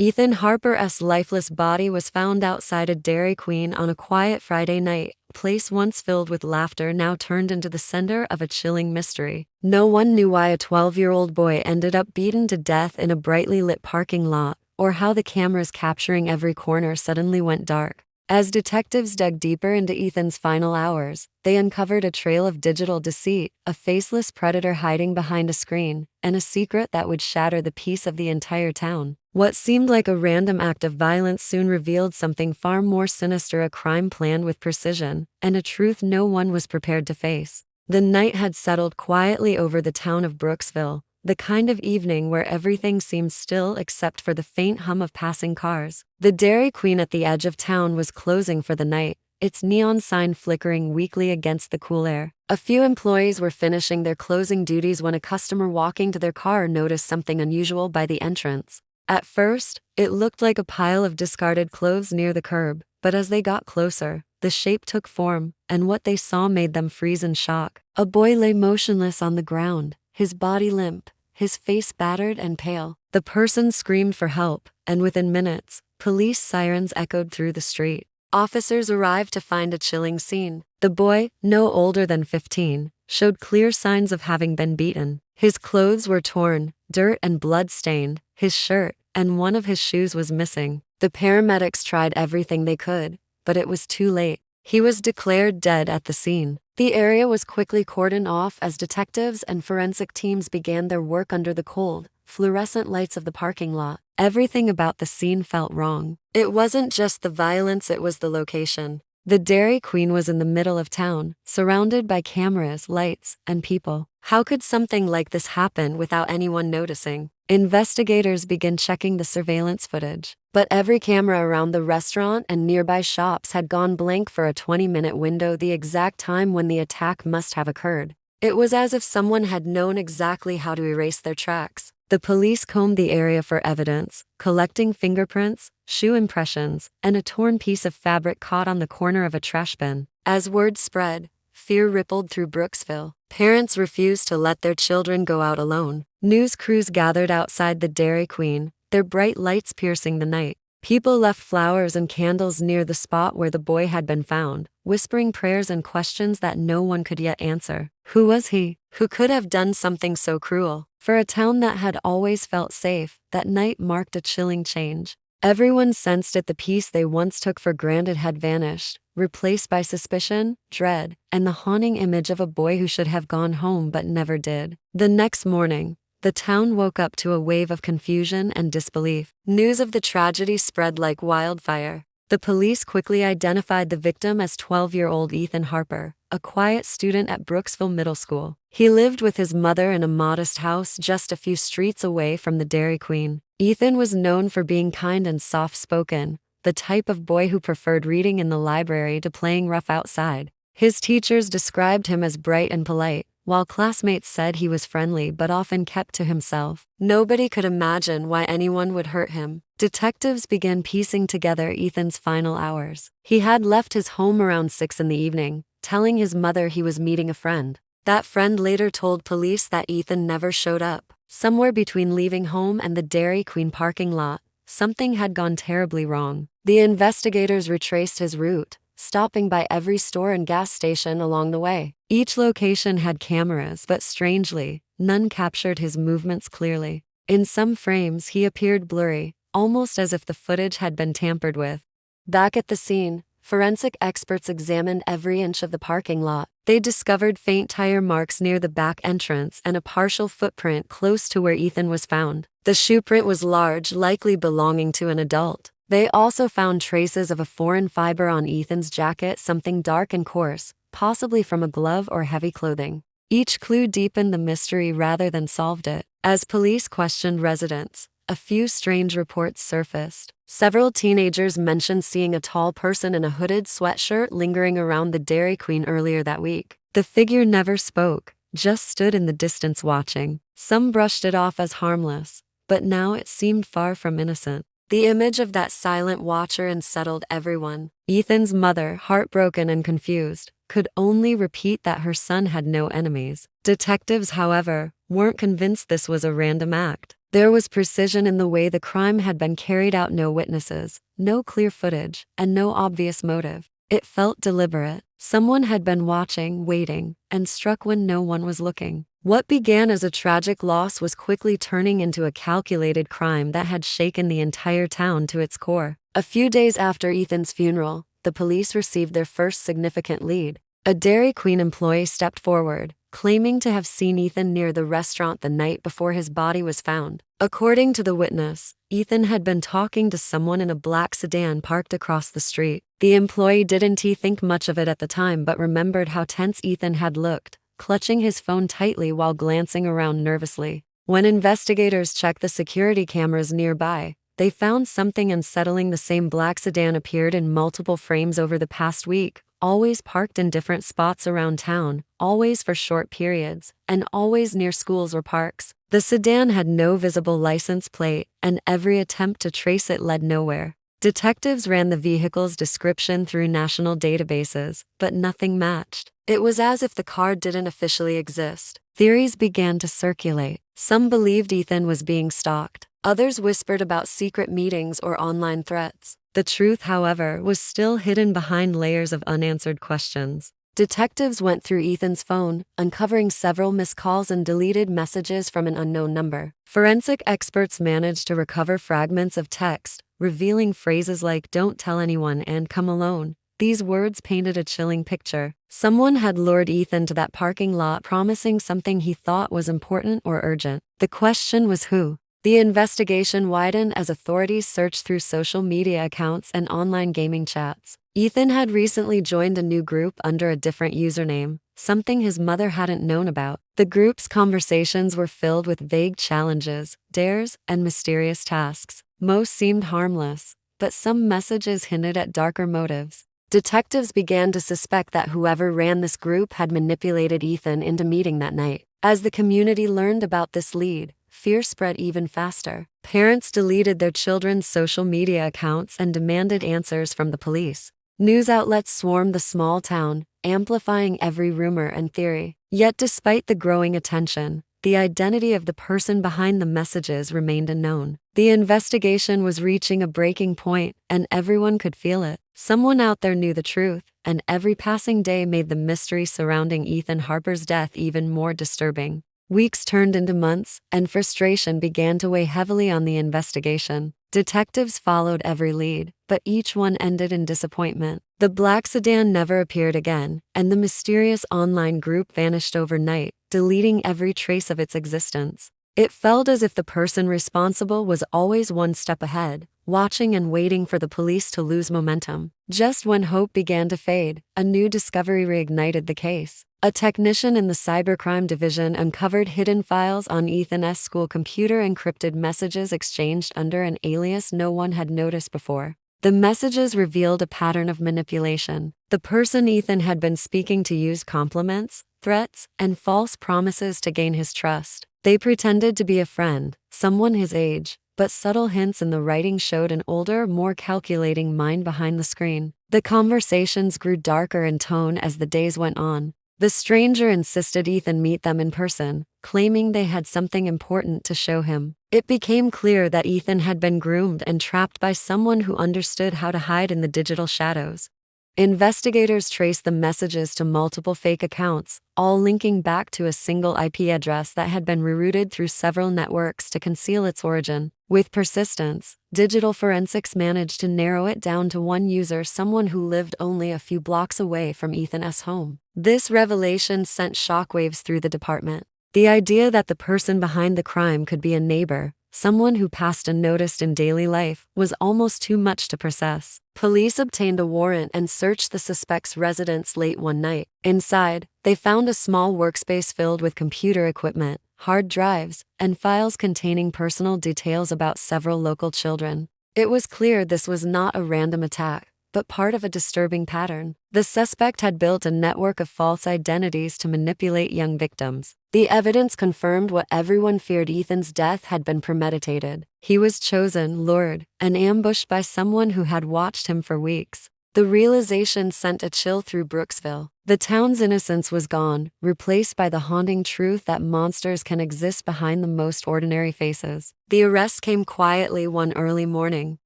Ethan Harper's lifeless body was found outside a Dairy Queen on a quiet Friday night. A place once filled with laughter now turned into the center of a chilling mystery. No one knew why a 12-year-old boy ended up beaten to death in a brightly lit parking lot, or how the cameras capturing every corner suddenly went dark. As detectives dug deeper into Ethan's final hours, they uncovered a trail of digital deceit, a faceless predator hiding behind a screen, and a secret that would shatter the peace of the entire town. What seemed like a random act of violence soon revealed something far more sinister, a crime planned with precision, and a truth no one was prepared to face. The night had settled quietly over the town of Brooksville, the kind of evening where everything seemed still except for the faint hum of passing cars. The Dairy Queen at the edge of town was closing for the night, its neon sign flickering weakly against the cool air. A few employees were finishing their closing duties when a customer walking to their car noticed something unusual by the entrance. At first, it looked like a pile of discarded clothes near the curb, but as they got closer, the shape took form, and what they saw made them freeze in shock. A boy lay motionless on the ground, his body limp, his face battered and pale. The person screamed for help, and within minutes, police sirens echoed through the street. Officers arrived to find a chilling scene. The boy, no older than 15, showed clear signs of having been beaten. His clothes were torn, dirt and blood stained, his shirt and one of his shoes was missing. The paramedics tried everything they could, but it was too late. He was declared dead at the scene. The area was quickly cordoned off as detectives and forensic teams began their work under the cold, fluorescent lights of the parking lot. Everything about the scene felt wrong. It wasn't just the violence, it was the location. The Dairy Queen was in the middle of town, surrounded by cameras, lights, and people. How could something like this happen without anyone noticing? Investigators began checking the surveillance footage, but every camera around the restaurant and nearby shops had gone blank for a 20-minute window, the exact time when the attack must have occurred. It was as if someone had known exactly how to erase their tracks. The police combed the area for evidence, collecting fingerprints, shoe impressions, and a torn piece of fabric caught on the corner of a trash bin. As word spread, fear rippled through Brooksville. Parents refused to let their children go out alone. News crews gathered outside the Dairy Queen, their bright lights piercing the night. People left flowers and candles near the spot where the boy had been found, whispering prayers and questions that no one could yet answer. Who was he? Who could have done something so cruel? For a town that had always felt safe, that night marked a chilling change. Everyone sensed it. The peace they once took for granted had vanished, replaced by suspicion, dread, and the haunting image of a boy who should have gone home but never did. The next morning, the town woke up to a wave of confusion and disbelief. News of the tragedy spread like wildfire. The police quickly identified the victim as 12-year-old Ethan Harper, a quiet student at Brooksville Middle School. He lived with his mother in a modest house just a few streets away from the Dairy Queen. Ethan was known for being kind and soft-spoken, the type of boy who preferred reading in the library to playing rough outside. His teachers described him as bright and polite, while classmates said he was friendly but often kept to himself. Nobody could imagine why anyone would hurt him. Detectives began piecing together Ethan's final hours. He had left his home around 6 in the evening, telling his mother he was meeting a friend. That friend later told police that Ethan never showed up. Somewhere between leaving home and the Dairy Queen parking lot, something had gone terribly wrong. The investigators retraced his route, stopping by every store and gas station along the way. Each location had cameras, but strangely, none captured his movements clearly. In some frames, he appeared blurry, almost as if the footage had been tampered with. Back at the scene, forensic experts examined every inch of the parking lot. They discovered faint tire marks near the back entrance and a partial footprint close to where Ethan was found. The shoe print was large, likely belonging to an adult. They also found traces of a foreign fiber on Ethan's jacket, something dark and coarse, possibly from a glove or heavy clothing. Each clue deepened the mystery rather than solved it. As police questioned residents, a few strange reports surfaced. Several teenagers mentioned seeing a tall person in a hooded sweatshirt lingering around the Dairy Queen earlier that week. The figure never spoke, just stood in the distance watching. Some brushed it off as harmless, but now it seemed far from innocent. The image of that silent watcher unsettled everyone. Ethan's mother, heartbroken and confused, could only repeat that her son had no enemies. Detectives, however, weren't convinced this was a random act. There was precision in the way the crime had been carried out, no witnesses, no clear footage, and no obvious motive. It felt deliberate. Someone had been watching, waiting, and struck when no one was looking. What began as a tragic loss was quickly turning into a calculated crime that had shaken the entire town to its core. A few days after Ethan's funeral, the police received their first significant lead. A Dairy Queen employee stepped forward, claiming to have seen Ethan near the restaurant the night before his body was found. According to the witness, Ethan had been talking to someone in a black sedan parked across the street. The employee didn't think much of it at the time but remembered how tense Ethan had looked, clutching his phone tightly while glancing around nervously. When investigators checked the security cameras nearby, they found something unsettling. The same black sedan appeared in multiple frames over the past week, always parked in different spots around town, always for short periods, and always near schools or parks. The sedan had no visible license plate, and every attempt to trace it led nowhere. Detectives ran the vehicle's description through national databases, but nothing matched. It was as if the car didn't officially exist. Theories began to circulate. Some believed Ethan was being stalked. Others whispered about secret meetings or online threats. The truth, however, was still hidden behind layers of unanswered questions. Detectives went through Ethan's phone, uncovering several missed calls and deleted messages from an unknown number. Forensic experts managed to recover fragments of text, revealing phrases like "don't tell anyone" and "come alone." These words painted a chilling picture. Someone had lured Ethan to that parking lot, promising something he thought was important or urgent. The question was who? The investigation widened as authorities searched through social media accounts and online gaming chats. Ethan had recently joined a new group under a different username, something his mother hadn't known about. The group's conversations were filled with vague challenges, dares, and mysterious tasks. Most seemed harmless, but some messages hinted at darker motives. Detectives began to suspect that whoever ran this group had manipulated Ethan into meeting that night. As the community learned about this lead, fear spread even faster. Parents deleted their children's social media accounts and demanded answers from the police. News outlets swarmed the small town, amplifying every rumor and theory. Yet despite the growing attention, the identity of the person behind the messages remained unknown. The investigation was reaching a breaking point, and everyone could feel it. Someone out there knew the truth, and every passing day made the mystery surrounding Ethan Harper's death even more disturbing. Weeks turned into months, and frustration began to weigh heavily on the investigation. Detectives followed every lead, but each one ended in disappointment. The black sedan never appeared again, and the mysterious online group vanished overnight, deleting every trace of its existence. It felt as if the person responsible was always one step ahead, watching and waiting for the police to lose momentum. Just when hope began to fade, a new discovery reignited the case. A technician in the cybercrime division uncovered hidden files on Ethan's school computer, encrypted messages exchanged under an alias no one had noticed before. The messages revealed a pattern of manipulation. The person Ethan had been speaking to used compliments, threats, and false promises to gain his trust. They pretended to be a friend, someone his age, but subtle hints in the writing showed an older, more calculating mind behind the screen. The conversations grew darker in tone as the days went on. The stranger insisted Ethan meet them in person, claiming they had something important to show him. It became clear that Ethan had been groomed and trapped by someone who understood how to hide in the digital shadows. Investigators traced the messages to multiple fake accounts, all linking back to a single IP address that had been rerouted through several networks to conceal its origin. With persistence, digital forensics managed to narrow it down to one user, someone who lived only a few blocks away from Ethan's home. This revelation sent shockwaves through the department. The idea that the person behind the crime could be a neighbor, someone who passed unnoticed in daily life, was almost too much to process. Police obtained a warrant and searched the suspect's residence late one night. Inside, they found a small workspace filled with computer equipment, hard drives, and files containing personal details about several local children. It was clear this was not a random attack, but part of a disturbing pattern. The suspect had built a network of false identities to manipulate young victims. The evidence confirmed what everyone feared: Ethan's death had been premeditated. He was chosen, lured, and ambushed by someone who had watched him for weeks. The realization sent a chill through Brooksville. The town's innocence was gone, replaced by the haunting truth that monsters can exist behind the most ordinary faces. The arrest came quietly one early morning.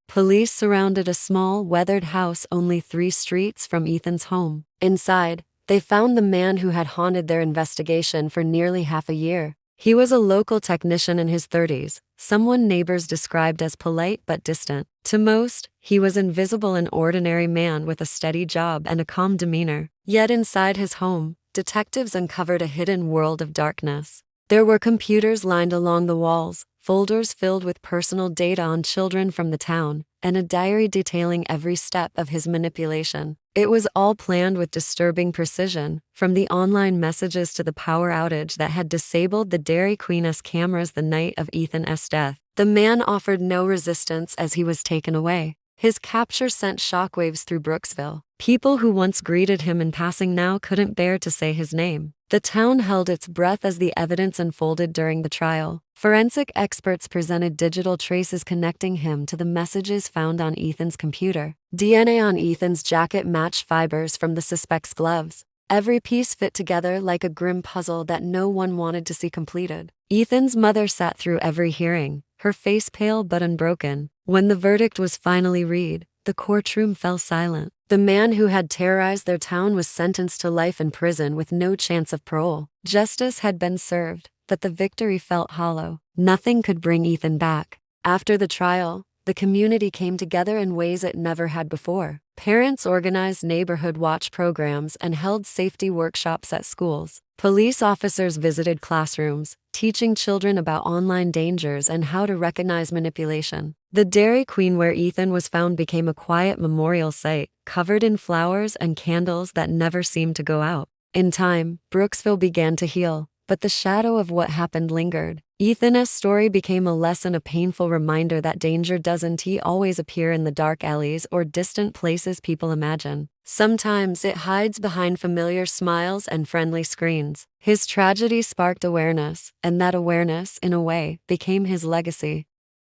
Police surrounded a small, weathered house only 3 streets from Ethan's home. Inside, they found the man who had haunted their investigation for nearly half a year. He was a local technician in his 30s, someone neighbors described as polite but distant. To most, he was invisible, an ordinary man with a steady job and a calm demeanor. Yet inside his home, detectives uncovered a hidden world of darkness. There were computers lined along the walls, folders filled with personal data on children from the town, and a diary detailing every step of his manipulation. It was all planned with disturbing precision, from the online messages to the power outage that had disabled the Dairy Queen's cameras the night of Ethan's death. The man offered no resistance as he was taken away. His capture sent shockwaves through Brooksville. People who once greeted him in passing now couldn't bear to say his name. The town held its breath as the evidence unfolded during the trial. Forensic experts presented digital traces connecting him to the messages found on Ethan's computer. DNA on Ethan's jacket matched fibers from the suspect's gloves. Every piece fit together like a grim puzzle that no one wanted to see completed. Ethan's mother sat through every hearing, her face pale but unbroken. When the verdict was finally read, the courtroom fell silent. The man who had terrorized their town was sentenced to life in prison with no chance of parole. Justice had been served, but the victory felt hollow. Nothing could bring Ethan back. After the trial, the community came together in ways it never had before. Parents organized neighborhood watch programs and held safety workshops at schools. Police officers visited classrooms, teaching children about online dangers and how to recognize manipulation. The Dairy Queen where Ethan was found became a quiet memorial site, covered in flowers and candles that never seemed to go out. In time, Brooksville began to heal, but the shadow of what happened lingered. Ethan's story became a lesson, a painful reminder that danger doesn't always appear in the dark alleys or distant places people imagine. Sometimes it hides behind familiar smiles and friendly screens. His tragedy sparked awareness, and that awareness, in a way, became his legacy.